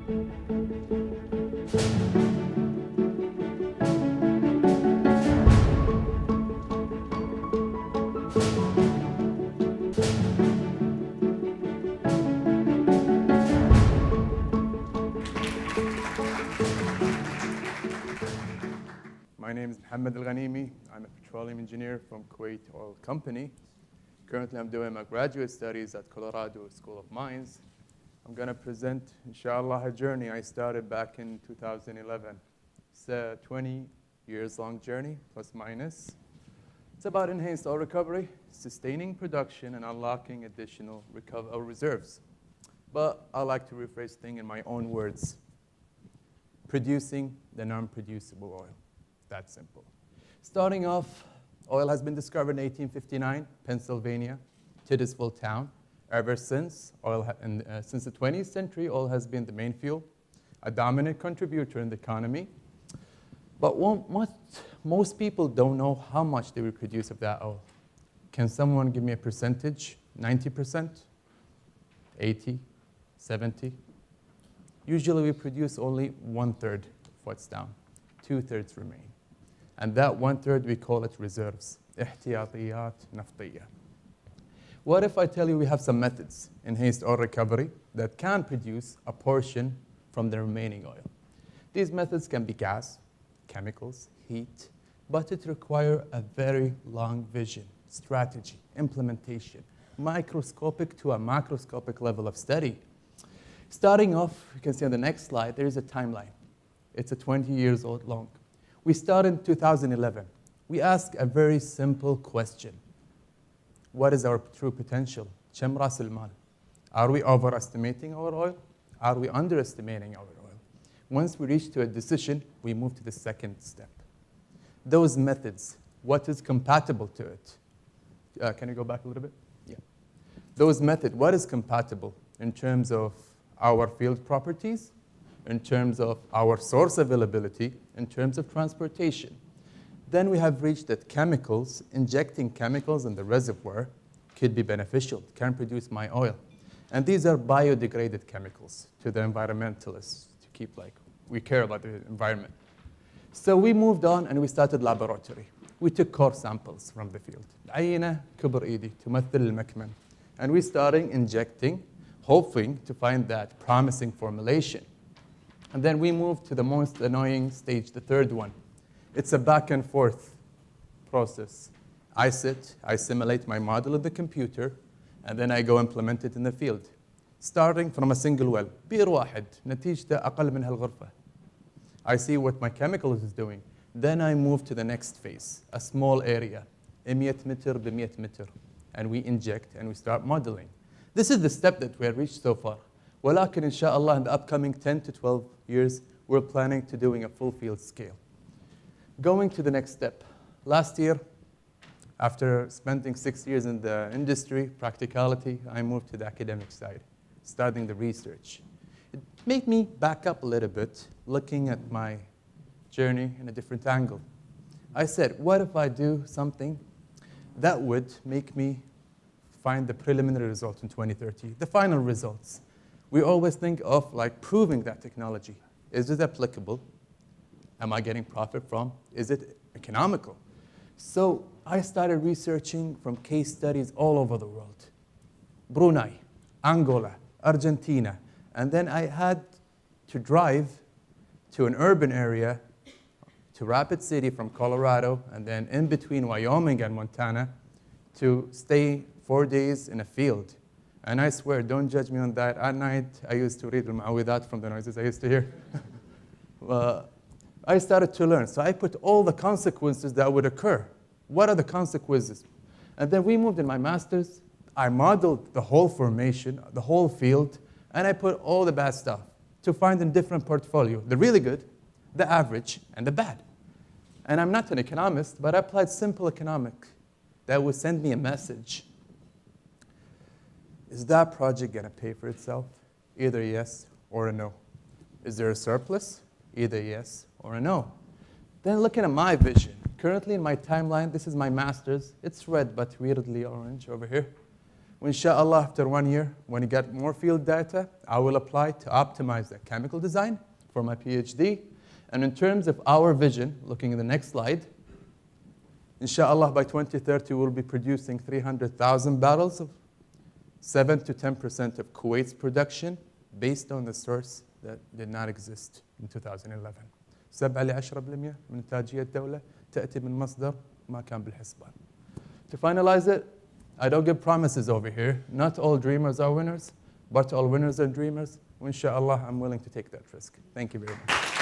My name is Mohammed Alghanemi. I'm a petroleum engineer from Kuwait Oil Company. Currently, I'm doing my graduate studies at Colorado School of Mines. I'm going to present, inshallah, a journey I started back in 2011. It's a 20 years long journey, plus minus. It's about enhanced oil recovery, sustaining production, and unlocking additional reserves. But I like to rephrase things in my own words. Producing the non-producible oil. That simple. Starting off, oil has been discovered in 1859, Pennsylvania, Titusville town. Ever since, since the 20th century, oil has been the main fuel, a dominant contributor in the economy. But most people don't know how much they will produce of that oil. Can someone give me a percentage? 90%? 80? 70? Usually we produce only 1/3 of what's down. 2/3 remain. And that 1/3, we call it reserves. احتياطيات نفطية. What if I tell you we have some methods, enhanced oil recovery, that can produce a portion from the remaining oil? These methods can be gas, chemicals, heat, but it requires a very long vision, strategy, implementation, microscopic to a macroscopic level of study. Starting off, you can see on the next slide, there is a timeline. It's a 20 years old long. We started in 2011. We asked a very simple question. What is our true potential? كم رأس المال? Are we overestimating our oil? Are we underestimating our oil? Once we reach to a decision, we move to the second step. Those methods, what is compatible to it? Can you go back a little bit? Yeah. Those methods, what is compatible in terms of our field properties, in terms of our source availability, in terms of transportation. Then we have reached that chemicals, injecting chemicals in the reservoir could be beneficial, can produce my oil. And these are biodegraded chemicals to the environmentalists, to keep we care about the environment. So we moved on and we started laboratory. We took core samples from the field. عينة كبر إيدي تمثل المكمن. And we started injecting, hoping to find that promising formulation. And then we moved to the most annoying stage, the third one. It's a back and forth process. I sit, I simulate my model in the computer, and then I go implement it in the field. Starting from a single well. بير واحد نتيجته أقل من هالغرفة. I see what my chemicals is doing. Then I move to the next phase, a small area, 100 متر ب 100 متر. And we inject and we start modeling. This is the step that we have reached so far. ولكن إن شاء الله in the upcoming 10 to 12 years, we're planning to doing a full field scale. Going to the next step. Last year, after spending 6 years in the industry, practicality, I moved to the academic side, starting the research. It made me back up a little bit, looking at my journey in a different angle. I said, what if I do something that would make me find the preliminary result in 2030, the final results? We always think of proving that technology. Is it applicable? Am I getting profit from? Is it economical? So I started researching from case studies all over the world. Brunei, Angola, Argentina. And then I had to drive to an urban area, to Rapid City from Colorado, and then in between Wyoming and Montana, to stay 4 days in a field. And I swear, don't judge me on that. At night, I used to read al-Mu'awwidat from the noises I used to hear. I started to learn. So I put all the consequences that would occur. What are the consequences? And then we moved in my master's. I modeled the whole formation, the whole field, and I put all the bad stuff to find a different portfolio, the really good, the average, and the bad. And I'm not an economist, but I applied simple economics that would send me a message. Is that project going to pay for itself? Either yes or a no. Is there a surplus? Either yes or a no. Then looking at my vision. Currently in my timeline, this is my master's. It's red, but weirdly orange over here. Inshallah, after 1 year, when I get more field data, I will apply to optimize the chemical design for my PhD. And in terms of our vision, looking at the next slide, inshallah, by 2030, we'll be producing 300,000 barrels of 7 to 10% of Kuwait's production based on the source that did not exist in 2011. 7 ل 10% من إنتاجية الدولة تأتي من مصدر ما كان بالحسبان. To finalize it, I don't give promises over here. Not all dreamers are winners, but all winners are dreamers. Inshallah, I'm willing to take that risk. Thank you very much.